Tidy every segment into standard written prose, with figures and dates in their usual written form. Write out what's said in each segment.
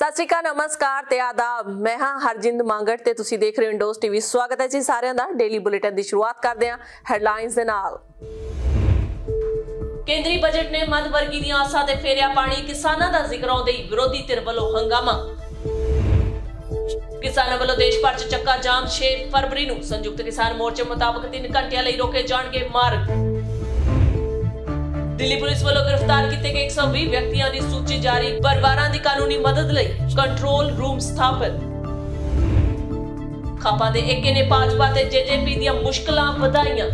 सत श्री अकाल, नमस्कार ते आदाब। मैं हाँ हरजिंद मांगट ते तुसी देख रहे हो इंडोज टीवी। स्वागत है जी सारिਆਂ ਦਾ। डेली बुलेटिन ਦੀ शुरुआत ਕਰਦੇ ਹਾਂ ਹੈਡਲਾਈਨਸ ਦੇ ਨਾਲ। ਕੇਂਦਰੀ ਬਜਟ ਨੇ ਮੱਧ ਵਰਗੀ ਦੀਆਂ ਆਸਾਂ ਤੇ ਫੇਰਿਆ ਪਾਣੀ। ਕਿਸਾਨਾਂ ਦਾ ਜ਼ਿਕਰ ਆਉਂਦੇ ਹੀ ਵਿਰੋਧੀ ਧਿਰ ਵੱਲੋਂ ਹੰਗਾਮਾ। ਕਿਸਾਨਾਂ ਵੱਲੋਂ ਦੇਸ਼ ਭਰ 'ਚ ਚੱਕਾ ਜਾਮ। 6 ਫਰਵਰੀ ਨੂੰ ਸੰਯੁਕਤ ਕਿਸਾਨ ਮੋਰਚੇ ਮੁਤਾਬਕ 3 ਘੰਟਿਆਂ ਲਈ ਰੋਕੇ ਜਾਣਗੇ ਮਾਰਗ। दिल्ली पुलिस वालों गिरफ्तार किए गए 120 व्यक्तियों की सूची जारी। परिवारों की कानूनी मदद लई कंट्रोल रूम स्थापित। खापा दे एके ने भाजपा ते जेजेपी दी मुश्किलां वधाईयां।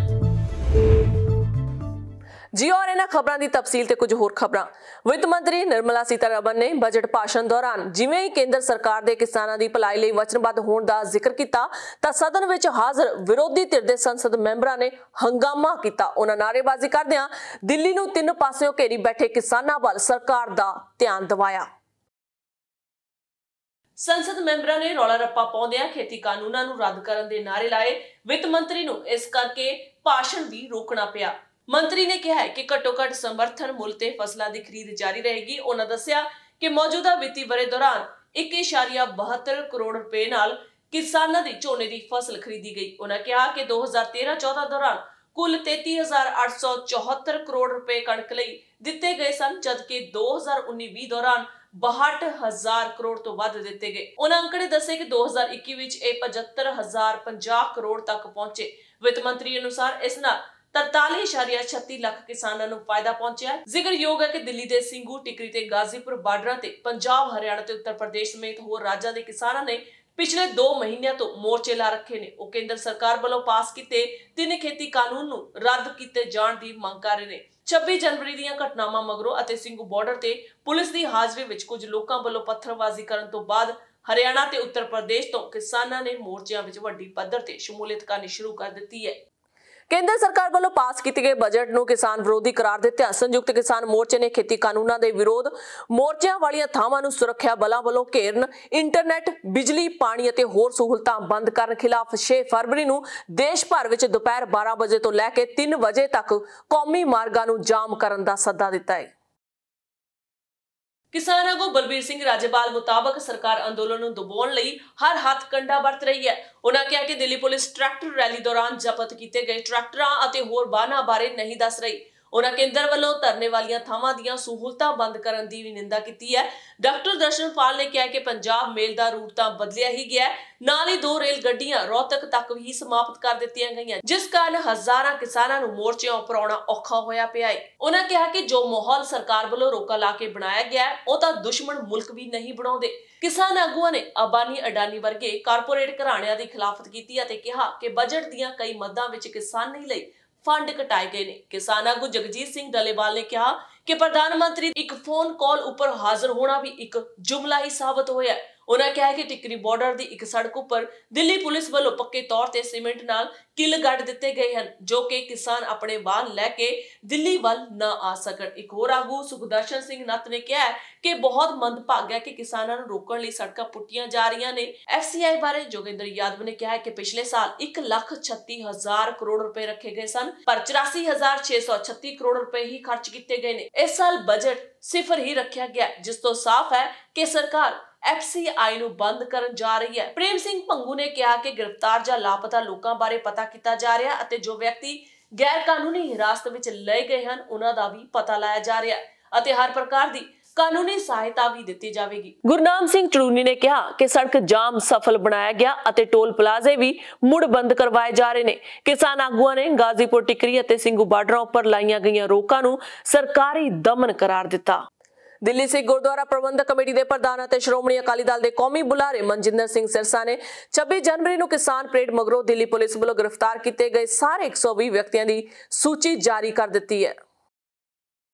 जी और इन्हां खबरां दी तफसील ते कुछ होर खबरां। वित्त मंत्री निर्मला सीतारमण ने बजट भाषण दौरान जिवें ही केंद्र सरकार दे किसानां दी भलाई लई वचनबद्ध होण दा जिक्र कीता तां सदन विच हाਜ਼ਰ विरोधी धिर दे संसद मैंबरां ने हंगामा कीता। उन्हां नारेबाजी करदिआं दिल्ली नूं 3 पासिਓਂ घेरी बैठे किसानां ਵੱਲ सरकार दा ध्यान दिवाया। संसद मैंबरां ने रौला रप्पा पाउंदिआं खेती कानूनां नूं रद्द करन दे नारे लाए। वित्त मंत्री नूं इस करके भाषण भी रोकना पिया। मंत्री ने कहा है कि घट्टो घट समर्थन मुल ते फसलों की खरीद जारी रहेगी। उन्होंने दस्सिया कि मौजूदा वित्ती वरे दौरान 1.72 करोड़ रुपए नाल किसानां दी झोने दी फसल खरीदी गई। उन्होंने कहा कि 2013-14 दौरान कुल 33,874 करोड़ रुपए कणक लई दिते गए सन, जबकि 2019-20 दौरान 62,000 करोड़ तो वध दिते गए। उन्होंने अंकड़े दसे कि 2021 विच ये 75,050 करोड़ तक पहुंचे। वित्त मंत्री अनुसार इस नाल 43.36 लाख किसानां नूं फायदा पहुंचा। जिक्रयोग है कि दिल्ली दे सिंघू, टिकरी ते गाजीपुर बार्डरां ते पंजाब, हरियाणा ते उत्तर प्रदेश समेत होर राज्यां दे किसानां ने पिछले 2 महीनों तो मोर्चे ला रखे ने। ਉਹ केंद्र सरकार ਵੱਲੋਂ पास ਕੀਤੇ 3 खेती कानून ਨੂੰ ਰੱਦ ਕੀਤੇ ਜਾਣ ਦੀ ਮੰਗ ਕਰ ਰਹੇ ਨੇ। 26 जनवरी ਦੀਆਂ ਘਟਨਾਵਾਂ ਮਗਰੋਂ ਅਤੇ ਸਿੰਘੂ ਬਾਰਡਰ ਤੇ ਪੁਲਿਸ ਦੀ ਹਾਜ਼ਰੀ ਵਿੱਚ ਕੁਝ ਲੋਕਾਂ ਵੱਲੋਂ ਪੱਥਰਬਾਜ਼ੀ ਕਰਨ ਤੋਂ ਬਾਅਦ ਹਰਿਆਣਾ ਤੇ ਉੱਤਰ ਪ੍ਰਦੇਸ਼ ਤੋਂ ਕਿਸਾਨਾਂ ਨੇ ਮੋਰਚਿਆਂ ਵਿੱਚ ਵੱਡੀ ਪੱਧਰ ਤੇ ਸ਼ਮੂਲੀਅਤ ਕਰਨੀ ਸ਼ੁਰੂ ਕਰ ਦਿੱਤੀ ਹੈ। केंद्र सरकार वालों पास किए गए बजट नूं किसान विरोधी करार दित्ता। संयुक्त किसान मोर्चे ने खेती कानूनां दे विरोध, मोर्चिਆਂ वालियां ਥਾਵਾਂ ਨੂੰ सुरक्षा बलों वालों घेरन, इंटरनेट, बिजली, पानी ਅਤੇ होर सहूलतां बंद करन खिलाफ 6 फरवरी ਨੂੰ देश भर ਵਿੱਚ ਦੁਪਹਿਰ 12 ਵਜੇ ਤੋਂ ਲੈ ਕੇ 3 ਵਜੇ ਤੱਕ ਕੌਮੀ ਮਾਰਗਾਂ ਨੂੰ ਜਾਮ ਕਰਨ ਦਾ ਸੱਦਾ ਦਿੱਤਾ ਹੈ। किसान आगू बलबीर सिंह राजेवाल मुताबक सरकार अंदोलन ਨੂੰ ਦਬਾਉਣ ਲਈ हर हथ कंडा ਵਰਤ ਰਹੀ है। उन्होंने कहा कि दिल्ली पुलिस ट्रैक्टर रैली दौरान जब्त किए गए ट्रैक्टरां ਅਤੇ ਹੋਰ ਵਾਹਨਾਂ ਬਾਰੇ नहीं दस रही। उन्होंने केंद्र ਵੱਲੋਂ ਧਰਨੇ ਵਾਲੀਆਂ ਥਾਵਾਂ ਦੀਆਂ ਸਹੂਲਤਾਂ ਬੰਦ ਕਰਨ ਦੀ ਵੀ ਨਿੰਦਾ ਕੀਤੀ ਹੈ। ਡਾਕਟਰ ਦਰਸ਼ਨਪਾਲ ਨੇ ਕਿਹਾ ਕਿ ਪੰਜਾਬ ਮੇਲ ਦਾ ਰੂਟ ਤਾਂ ਬਦਲਿਆ ਹੀ ਗਿਆ, ਨਾਲ ਹੀ 2 ਰੇਲ ਗੱਡੀਆਂ ਰੋਹਤਕ ਤੱਕ ਵੀ ਸਮਾਪਤ ਕਰ ਦਿੱਤੀਆਂ ਗਈਆਂ, ਜਿਸ ਕਾਰਨ ਹਜ਼ਾਰਾਂ ਕਿਸਾਨਾਂ ਨੂੰ ਮੋਰਚਿਆਂ ਉੱਪਰ ਆਉਣਾ ਔਖਾ ਹੋਇਆ ਪਿਆ ਹੈ। ਉਨ੍ਹਾਂ ਕਿਹਾ ਕਿ ਜੋ ਮਾਹੌਲ ਸਰਕਾਰ ਵੱਲੋਂ ਰੋਕਾ ਲਾ ਕੇ ਬਣਾਇਆ ਗਿਆ ਉਹ ਤਾਂ ਦੁਸ਼ਮਣ ਮੁਲਕ ਵੀ ਨਹੀਂ ਬਣਾਉਂਦੇ। ਕਿਸਾਨ ਆਗੂਆਂ ਨੇ ਅਬਾਨੀ ਅਡਾਨੀ ਵਰਗੇ ਕਾਰਪੋਰੇਟ ਘਰਾਣਿਆਂ ਦੀ ਖਿਲਾਫਤ ਕੀਤੀ ਅਤੇ ਕਿਹਾ ਕਿ ਬਜਟ ਦੀਆਂ ਕਈ ਮੱਦਾਂ ਵਿੱਚ ਕਿਸਾਨੀ ਲਈ फंड कटाए गए ने। किसान आगू जगजीत सिंह डलेवाल ने कहा कि प्रधानमंत्री एक फोन कॉल उपर हाजिर होना भी एक जुमला ही साबित होया। उन्होंने कहा कि टिकरी बॉर्डर की एक सड़क उपर दिल्ली पुलिस वालों पक्के तौर ते सीमेंट नाल किल गढ़ दिते गए हैं, जो कि किसान अपने वाहन लैके दिल्ली वाल न आ सकन। एक होर आगू सुखदर्शन सिंह नत्थ ने कहा कि बहुत मंदभागा कि किसानों को रोकने लई सड़कां पुट्टियां जा रही ने। FCI बारे जोगिंदर यादव ने कहा कि पिछले साल 1,36,000 करोड़ रुपए रखे गए सन, पर 84,636 करोड़ रुपए ही खर्च किए गए ने। इस साल बजट सिफर ही रखा गया, जिस तो साफ है कि सरकार FCI ਨੂੰ ਬੰਦ ਕਰਨ ਜਾ ਰਹੀ ਹੈ। ਪ੍ਰੇਮ ਸਿੰਘ ਭੰਗੂ ਨੇ ਕਿਹਾ ਕਿ ਗ੍ਰਿਫਤਾਰ ਜਾਂ ਲਾਪਤਾ ਲੋਕਾਂ ਬਾਰੇ ਪਤਾ ਕੀਤਾ ਜਾ ਰਿਹਾ ਅਤੇ ਜੋ ਵਿਅਕਤੀ ਗੈਰ ਕਾਨੂੰਨੀ ਹਿਰਾਸਤ ਵਿੱਚ ਲਏ ਗਏ ਹਨ ਉਹਨਾਂ ਦਾ ਵੀ ਪਤਾ ਲਾਇਆ ਜਾ ਰਿਹਾ ਅਤੇ ਹਰ ਪ੍ਰਕਾਰ ਦੀ ਕਾਨੂੰਨੀ ਸਹਾਇਤਾ ਵੀ ਦਿੱਤੀ ਜਾਵੇਗੀ। ਗੁਰਨਾਮ ਸਿੰਘ ਚੜੂਨੀ ਨੇ ਕਿਹਾ ਕਿ ਸੜਕ ਜਾਮ ਸਫਲ ਬਣਾਇਆ ਗਿਆ ਅਤੇ ਟੋਲ ਪਲਾਜ਼ੇ ਵੀ ਮੁੜ ਬੰਦ ਕਰਵਾਏ ਜਾ ਰਹੇ ਨੇ। ਕਿਸਾਨ ਆਗੂਆਂ ਨੇ ਗਾਜ਼ੀਪੁਰ, ਟਿਕਰੀ ਅਤੇ ਸਿੰਘੂ ਬਾਰਡਰਾਂ ਉੱਪਰ ਲਾਈਆਂ ਗਈਆਂ ਰੋਕਾਂ ਨੂੰ ਸਰਕਾਰੀ ਦਮਨ ਕਰਾਰ ਦਿੱਤਾ। दिल्ली सिख गुरुद्वारा प्रबंधक कमेटी के प्रधान और श्रोमणी अकाली दल के कौमी बुलारे मनजिंदर सिंह सिरसा ने 26 जनवरी को किसान परेड मगरों दिल्ली पुलिस वालों गिरफ्तार किए गए सारे 120 व्यक्तियों की सूची जारी कर दी है।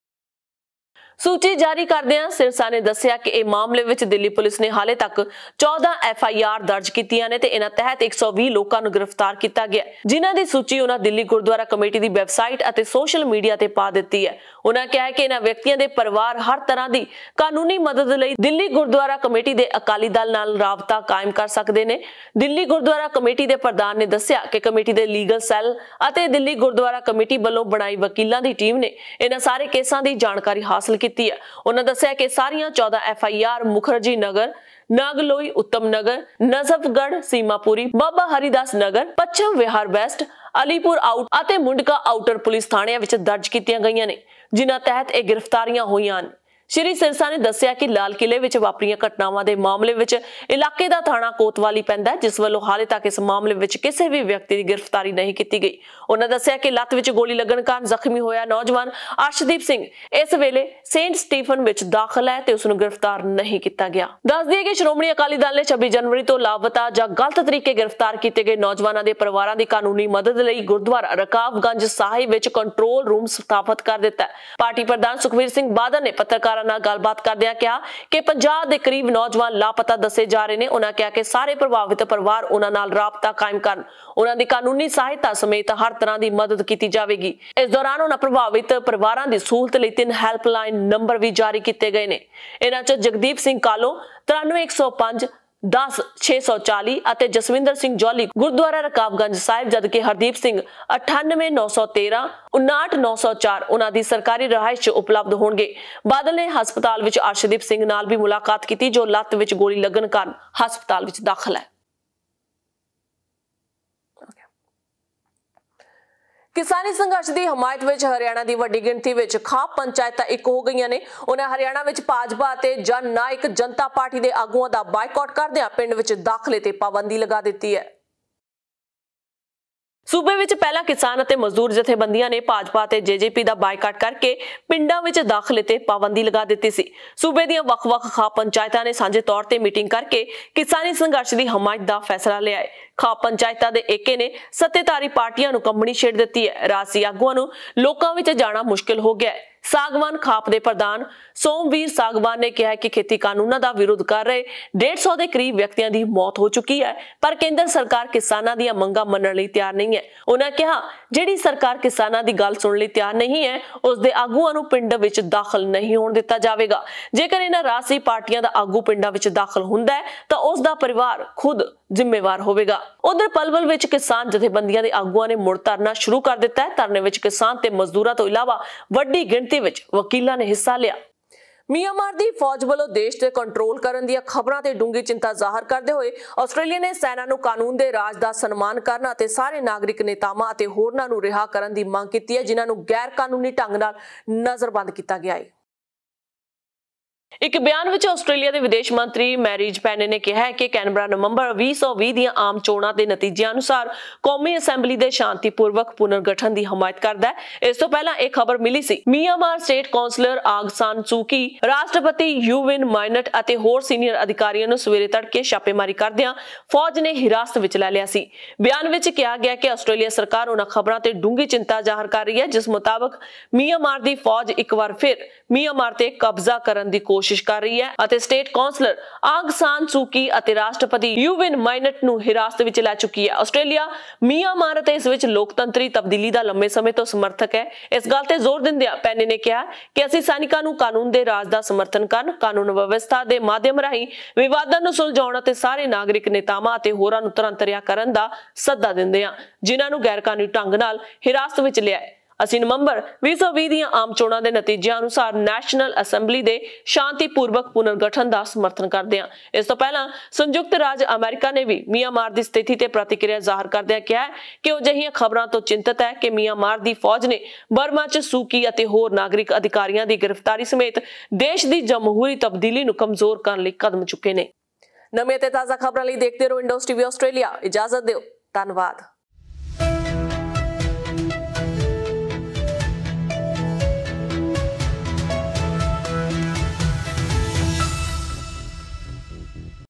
सूची जारी करदियां सिरसा ने दस्सिया कि इस मामले विच दिल्ली पुलिस ने हाले तक 14 FIR दर्ज कीतियां ने ते इन्हां तहत 120 लोकां नूं गिरफ्तार किया गया, जिन्हां दी सूची उन्हां दिल्ली गुरुद्वारा कमेटी दी वैबसाइट अते सोशल मीडिया ते पा दित्ती है। उन्हां कहा कि इन्हां व्यक्तियों के परिवार हर तरह की कानूनी मदद लई दिल्ली गुरुद्वारा कमेटी के अकाली दल नाल राबता कायम कर सकते हैं। दिल्ली गुरुद्वारा कमेटी के प्रधान ने दस्सिया कि कमेटी के लीगल सैल अते दिल्ली गुरुद्वारा कमेटी वालों बनाई वकीलों की टीम ने इन्हां सारे केसां की जानकारी हासिल की ਕੀਤੀ ਹੈ। ਉਹਨਾਂ ਦੱਸਿਆ ਕਿ ਸਾਰੀਆਂ 14 FIR ਮੁਖਰਜੀ ਨਗਰ, नागलोई उत्तम नगर, नजफगढ़, सीमापुरी, बाबा हरिदास नगर, पश्चिम विहार वेस्ट, अलीपुर आउट ਅਤੇ ਮੁੰਡਕਾ ਆਊਟਰ ਪੁਲਿਸ ਥਾਣਿਆਂ ਵਿੱਚ ਦਰਜ ਕੀਤੀਆਂ ਗਈਆਂ ਨੇ, ਜਿਨ੍ਹਾਂ ਤਹਿਤ ਇਹ ਗ੍ਰਿਫਤਾਰੀਆਂ ਹੋਈਆਂ ਹਨ। ਸ਼੍ਰੀ ਸਿਰਸਾ ਨੇ ਦੱਸਿਆ ਕਿ ਲਾਲ ਕਿਲੇ ਵਿੱਚ ਵਾਪਰੀਆਂ ਘਟਨਾਵਾਂ ਦੇ ਮਾਮਲੇ ਵਿੱਚ ਇਲਾਕੇ ਦਾ ਥਾਣਾ ਕੋਤਵਾਲੀ ਪੈਂਦਾ, ਜਿਸ ਵੱਲੋਂ ਹਾਲੇ ਤੱਕ ਇਸ ਮਾਮਲੇ ਵਿੱਚ ਕਿਸੇ ਵੀ ਵਿਅਕਤੀ ਦੀ ਗ੍ਰਿਫਤਾਰੀ ਨਹੀਂ ਕੀਤੀ ਗਈ। ਉਹਨਾਂ ਦੱਸਿਆ ਕਿ ਲੱਤ ਵਿੱਚ ਗੋਲੀ ਲੱਗਣ ਕਾਰਨ ਜ਼ਖਮੀ ਹੋਇਆ ਨੌਜਵਾਨ ਅਰਸ਼ਦੀਪ ਸਿੰਘ ਇਸ ਵੇਲੇ ਸੇਂਟ ਸਟੀਫਨ ਵਿੱਚ ਦਾਖਲ ਹੈ ਤੇ ਉਸ ਨੂੰ ਗ੍ਰਿਫਤਾਰ ਨਹੀਂ ਕੀਤਾ ਗਿਆ। ਦੱਸ ਦਈਏ ਕਿ ਸ਼੍ਰੋਮਣੀ ਅਕਾਲੀ ਦਲ ਨੇ 26 ਜਨਵਰੀ ਤੋਂ ਲਾਪਤਾ ਜਾਂ ਗਲਤ ਤਰੀਕੇ ਗ੍ਰਿਫਤਾਰ ਕੀਤੇ ਗਏ ਨੌਜਵਾਨਾਂ ਦੇ ਪਰਿਵਾਰਾਂ ਦੀ ਕਾਨੂੰਨੀ ਮਦਦ ਲਈ ਗੁਰਦੁਆਰਾ ਰਕਾਬਗੰਜ ਸਾਹਿਬ ਵਿੱਚ ਕੰਟਰੋਲ ਰੂਮ ਸਥਾਪਿਤ ਕਰ ਦਿੱਤਾ ਹੈ। ਪਾਰਟੀ ਪ੍ਰਧਾਨ ਸੁਖਬੀਰ ਸਿੰਘ ਬਾਦਲ ਨੇ ਪੱਤਰਕਾਰਾਂ ਨਾਲ ਗੱਲਬਾਤ ਕਰਦਿਆਂ ਕਿਹਾ ਕਿ 50 ਦੇ ਕਰੀਬ ਨੌਜਵਾਨ ਲਾਪਤਾ ਦੱਸੇ ਜਾ ਰਹੇ ਨੇ। ਉਹਨਾਂ ਕਿਹਾ ਕਿ ਸਾਰੇ ਪ੍ਰਭਾਵਿਤ ਪਰਿਵਾਰ ਉਹਨਾਂ ਨਾਲ ਰਾਬਤਾ ਕਾਇਮ ਕਰਨ, ਉਹਨਾਂ ਦੀ ਕਾਨੂੰਨੀ ਸਹਾਇਤਾ ਸਮੇਤ ਹਰ ਤਰ੍ਹਾਂ ਦੀ ਮਦਦ ਕੀਤੀ ਜਾਵੇਗੀ। ਇਸ ਦੌਰਾਨ ਉਹਨਾਂ ਪ੍ਰਭਾਵਿਤ ਪਰਿਵਾਰਾਂ ਦੀ ਸਹੂਲਤ ਲਈ 3 ਹੈਲਪਲਾਈਨ ਨੰਬਰ ਵੀ ਜਾਰੀ ਕੀਤੇ ਗਏ ਨੇ। ਇਹਨਾਂ 'ਚ ਜਗਦੀਪ ਸਿੰਘ ਕਾਲੋ 93105 10640 ਅਤੇ ਜਸਵਿੰਦਰ ਸਿੰਘ ਜੌਲੀ ਗੁਰਦੁਆਰਾ ਰਕਾਬਗੰਜ ਸਾਹਿਬ, ਜਦਕਿ ਹਰਦੀਪ ਸਿੰਘ 98913 59904 ਉਹਨਾਂ ਦੀ ਸਰਕਾਰੀ ਰਿਹਾਇਸ਼ 'ਚ ਉਪਲਬਧ ਹੋਣਗੇ। ਬਾਦਲ ਨੇ ਹਸਪਤਾਲ ਵਿੱਚ ਅਰਸ਼ਦੀਪ ਸਿੰਘ ਨਾਲ ਵੀ ਮੁਲਾਕਾਤ ਕੀਤੀ, ਜੋ ਲੱਤ ਵਿੱਚ ਗੋਲੀ ਲੱਗਣ ਕਾਰਨ ਹਸਪਤਾਲ ਵਿੱਚ ਦਾਖਲ ਹੈ। ਕਿਸਾਨੀ ਸੰਘਰਸ਼ ਦੀ ਹਮਾਇਤ ਵਿੱਚ ਹਰਿਆਣਾ ਦੀ ਵੱਡੀ ਗਿਣਤੀ ਵਿੱਚ ਖਾਪ ਪੰਚਾਇਤਾਂ ਇੱਕ ਹੋ ਗਈਆਂ ਨੇ। ਉਹਨਾਂ ਹਰਿਆਣਾ ਵਿੱਚ ਭਾਜਪਾ ਅਤੇ ਜਨ ਨਾਇਕ ਜਨਤਾ ਪਾਰਟੀ ਦੇ ਆਗੂਆਂ ਦਾ ਬਾਈਕਾਟ ਕਰਦਿਆਂ ਪਿੰਡ ਵਿੱਚ ਦਾਖਲੇ ਤੇ ਪਾਬੰਦੀ ਲਗਾ ਦਿੱਤੀ ਹੈ। ਸੂਬੇ ਵਿੱਚ ਪਹਿਲਾਂ ਕਿਸਾਨ ਅਤੇ ਮਜ਼ਦੂਰ ਜਥੇਬੰਦੀਆਂ ਨੇ ਭਾਜਪਾ ਤੇ JJP ਦਾ ਬਾਈਕਾਟ ਕਰਕੇ ਪਿੰਡਾਂ ਵਿੱਚ ਦਾਖਲੇ ਤੇ ਪਾਬੰਦੀ ਲਗਾ ਦਿੱਤੀ ਸੀ। ਸੂਬੇ ਦੀਆਂ ਵੱਖ-ਵੱਖ ਖਾਪ ਪੰਚਾਇਤਾਂ ਨੇ ਸਾਂਝੇ ਤੌਰ ਤੇ ਮੀਟਿੰਗ ਕਰਕੇ ਕਿਸਾਨੀ ਸੰਘਰਸ਼ ਦੀ ਹਮਾਇਤ ਦਾ ਫੈਸਲਾ ਲਿਆ ਹੈ। ਖਾਪ ਪੰਚਾਇਤਾਂ ਦੇ ਏਕੇ ਨੇ ਸੱਤੇਧਾਰੀ ਪਾਰਟੀਆਂ ਨੂੰ ਕੰਬਣੀ ਛੇੜ ਦਿੱਤੀ ਹੈ। ਰਾਜਸੀ ਆਗੂਆਂ ਨੂੰ ਲੋਕਾਂ ਵਿੱਚ ਜਾਣਾ ਮੁਸ਼ਕਿਲ ਹੋ ਗਿਆ ਹੈ। ਸਾਗਵਾਨ ਖਾਪ ਦੇ ਪ੍ਰਧਾਨ ਸੋਮਵੀਰ ਸਾਗਵਾਨ ਨੇ ਕਿਹਾ ਕਿ ਖੇਤੀ ਕਾਨੂੰਨਾਂ ਦਾ ਵਿਰੋਧ ਕਰ ਰਹੇ 150 ਦੇ ਕਰੀਬ ਵਿਅਕਤੀਆਂ ਦੀ ਮੌਤ ਹੋ ਚੁੱਕੀ ਹੈ, ਪਰ ਕੇਂਦਰ ਸਰਕਾਰ ਕਿਸਾਨਾਂ ਦੀਆਂ ਮੰਗਾਂ ਮੰਨਣ ਲਈ ਤਿਆਰ ਨਹੀਂ ਹੈ। ਉਹਨਾਂ ਕਿਹਾ ਜਿਹੜੀ ਸਰਕਾਰ ਕਿਸਾਨਾਂ ਦੀ ਗੱਲ ਸੁਣਨ ਲਈ ਤਿਆਰ ਨਹੀਂ ਹੈ, ਉਸ ਦੇ ਆਗੂਆਂ ਨੂੰ ਪਿੰਡ ਵਿੱਚ ਦਾਖਲ ਨਹੀਂ ਹੋਣ ਦਿੱਤਾ ਜਾਵੇਗਾ। ਜੇਕਰ ਇਹਨਾਂ ਰਾਜਸੀ ਪਾਰਟੀਆਂ ਦਾ ਆਗੂ ਪਿੰਡਾਂ ਵਿੱਚ ਦਾਖਲ ਹੁੰਦਾ ਹੈ ਤਾਂ ਉਸ ਦਾ ਪਰਿਵਾਰ ਖੁਦ ਜ਼ਿੰਮੇਵਾਰ ਹੋਵੇਗਾ। ਉਧਰ ਪਲਵਲ ਵਿੱਚ ਕਿਸਾਨ ਜਥੇਬੰਦੀਆਂ ਦੇ ਆਗੂਆਂ ਨੇ ਮੁੜ ਧਰਨਾ ਸ਼ੁਰੂ ਕਰ ਦਿੱਤਾ ਹੈ। ਧਰਨੇ ਵਿੱਚ ਕਿਸਾਨ ਤੇ ਮਜ਼ਦੂਰਾਂ ਤੋਂ ਇਲਾਵਾ ਵੱਡੀ ਗਿਣਤੀ ਵਿੱਚ ਵਕੀਲਾਂ ਨੇ ਹਿੱਸਾ ਲਿਆ। ਮਿਆਂਮਾਰ ਦੀ ਫੌਜ ਵੱਲੋਂ ਦੇਸ਼ ਤੇ ਕੰਟਰੋਲ ਕਰਨ ਦੀਆਂ ਖਬਰਾਂ ਤੇ ਡੂੰਘੀ ਚਿੰਤਾ ਜ਼ਾਹਰ ਕਰਦੇ ਹੋਏ ਆਸਟ੍ਰੇਲੀਆ ਨੇ ਸੈਨਾ ਨੂੰ ਕਾਨੂੰਨ ਦੇ ਰਾਜ ਦਾ ਸਨਮਾਨ ਕਰਨ ਅਤੇ ਸਾਰੇ ਨਾਗਰਿਕ ਨੇਤਾਵਾਂ ਅਤੇ ਹੋਰਨਾਂ ਨੂੰ ਰਿਹਾ ਕਰਨ ਦੀ ਮੰਗ ਕੀਤੀ ਹੈ, ਜਿਨ੍ਹਾਂ ਨੂੰ ਗੈਰ ਕਾਨੂੰਨੀ ਢੰਗ ਨਾਲ ਨਜ਼ਰਬੰਦ ਕੀਤਾ ਗਿਆ ਹੈ। ਇੱਕ ਬਿਆਨ ਵਿੱਚ ਆਸਟ੍ਰੇਲੀਆ ਦੇ ਵਿਦੇਸ਼ ਮੰਤਰੀ ਮੈਰੀਜ ਪੈਨੇ ਨੇ ਕਿਹਾ ਹੈ ਕਿ ਕੈਨਬਰਾ ਨਵੰਬਰ 2020 ਦੀਆਂ ਆਮ ਚੋਣਾਂ ਦੇ ਨਤੀਜਿਆਂ ਅਨੁਸਾਰ ਕੌਮੀ ਅਸੈਂਬਲੀ ਦੇ ਸ਼ਾਂਤੀਪੂਰਵਕ ਪੁਨਰਗਠਨ ਦੀ ਹਮਾਇਤ ਕਰਦਾ ਹੈ। ਇਸ ਤੋਂ ਪਹਿਲਾਂ ਇਹ ਖਬਰ ਮਿਲੀ ਸੀ ਮਿਆਂਮਾਰ ਸਟੇਟ ਕਾਉਂਸਲਰ ਆਂਗ ਸਾਨ ਸੂ ਕੀ, ਰਾਸ਼ਟਰਪਤੀ ਯੂ ਵਿਨ ਮਾਈਨਟ ਅਤੇ ਹੋਰ ਸੀਨੀਅਰ ਅਧਿਕਾਰੀਆਂ ਨੂੰ ਸਵੇਰੇ ਤੜਕੇ ਛਾਪੇਮਾਰੀ ਕਰਦਿਆਂ ਫੌਜ ਨੇ ਹਿਰਾਸਤ ਵਿੱਚ ਲੈ ਲਿਆ ਸੀ। ਬਿਆਨ ਵਿੱਚ ਕਿਹਾ ਗਿਆ ਕਿ ਆਸਟ੍ਰੇਲੀਆ ਸਰਕਾਰ ਉਹਨਾਂ ਖਬਰਾਂ ਤੇ ਡੂੰਘੀ ਚਿੰਤਾ ਜ਼ਾਹਰ ਕਰ ਰਹੀ ਹੈ ਜਿਸ ਮੁਤਾਬਕ ਮਿਆਂਮਾਰ ਦੀ ਫੌਜ ਇੱਕ ਵਾਰ ਫਿਰ ਮਿਆਂਮਾਰ ਤੇ ਕਬਜ਼ਾ ਕਰਨ ਦੀ ਕੋਸ਼ਿਸ਼ ਕਰ ਰਹੀ ਹੈ ਅਤੇ ਸਟੇਟ ਕਾਉਂਸਲਰ ਆਂਗ ਸਾਨ ਸੂ ਕੀ ਅਤੇ ਰਾਸ਼ਟਰਪਤੀ ਯੂ ਵਿਨ ਮਾਈਨਟ ਨੂੰ ਹਿਰਾਸਤ ਵਿੱਚ ਲੈ ਚੁੱਕੀ ਹੈ। ਆਸਟ੍ਰੇਲੀਆ ਮਿਆਂਮਾਰ ਅਤੇ ਇਸ ਵਿੱਚ ਲੋਕਤੰਤਰੀ ਤਬਦੀਲੀ ਦਾ ਲੰਮੇ ਸਮੇਂ ਤੋਂ ਸਮਰਥਕ ਹੈ। ਇਸ ਗੱਲ ਤੇ ਜ਼ੋਰ ਦਿੰਦਿਆਂ ਪੈਨੇ ਨੇ ਕਿਹਾ ਕਿ ਅਸੀਂ ਸੈਨਿਕਾਂ ਨੂੰ ਕਾਨੂੰਨ ਦੇ ਰਾਜ ਦਾ ਸਮਰਥਨ ਕਰਨ, ਕਾਨੂੰਨ ਵਿਵਸਥਾ ਦੇ ਮਾਧਿਅਮ ਰਾਹੀਂ ਵਿਵਾਦਾਂ ਨੂੰ ਸੁਲਝਾਉਣ ਅਤੇ ਸਾਰੇ ਨਾਗਰਿਕ ਨੇਤਾਵਾਂ ਅਤੇ ਹੋਰਾਂ ਨੂੰ ਤੁਰੰਤ ਰਿਹਾ ਕਰਨ ਦਾ ਸੱਦਾ ਦਿੰਦੇ ਹਾਂ, ਜਿਨ੍ਹਾਂ ਨੂੰ ਗੈਰ ਕਾਨੂੰਨੀ ਢੰਗ ਨਾਲ ਹਿਰਾਸਤ ਵਿੱਚ ਲਿਆ ਹੈ। ਅਸੀਂ ਨਵੰਬਰ 2020 ਦੀਆਂ ਆਮ ਚੋਣਾਂ ਦੇ ਨਤੀਜਿਆਂ ਅਨੁਸਾਰ ਨੈਸ਼ਨਲ ਅਸੈਂਬਲੀ ਦੇ ਸ਼ਾਂਤੀਪੂਰਵਕ ਪੁਨਰਗਠਨ ਦਾ ਸਮਰਥਨ ਕਰਦੇ ਹਾਂ। ਇਸ ਤੋਂ ਪਹਿਲਾਂ ਸੰਯੁਕਤ ਰਾਜ ਅਮਰੀਕਾ ਨੇ ਵੀ ਮਿਆਂਮਾਰ ਦੀ ਸਥਿਤੀ ਤੇ ਪ੍ਰਤੀਕਿਰਿਆ ਜ਼ਾਹਰ ਕਰਦਿਆਂ ਕਿਹਾ ਕਿ ਉਹ ਅਜਿਹੀਆਂ ਖਬਰਾਂ ਤੋਂ ਚਿੰਤਤ ਹੈ ਕਿ ਮਿਆਂਮਾਰ ਦੀ ਫੌਜ ਨੇ ਬਰਮਾ 'ਚ ਸੂਕੀ ਅਤੇ ਹੋਰ ਨਾਗਰਿਕ ਅਧਿਕਾਰੀਆਂ ਦੀ ਗ੍ਰਿਫਤਾਰੀ ਸਮੇਤ ਦੇਸ਼ ਦੀ ਜਮਹੂਰੀ ਤਬਦੀਲੀ ਨੂੰ ਕਮਜ਼ੋਰ ਕਰਨ ਲਈ ਕਦਮ ਚੁੱਕੇ ਨੇ। ਨਵੀਆਂ ਤੇ ਤਾਜ਼ਾ ਖਬਰਾਂ ਲਈ ਦੇਖਦੇ ਰਹੋ ਇੰਡੋਸ ਟੀਵੀ ਆਸਟ੍ਰੇਲੀਆ। ਇਜਾਜ਼ਤ ਦਿਓ। ਧੰਨਵਾਦ।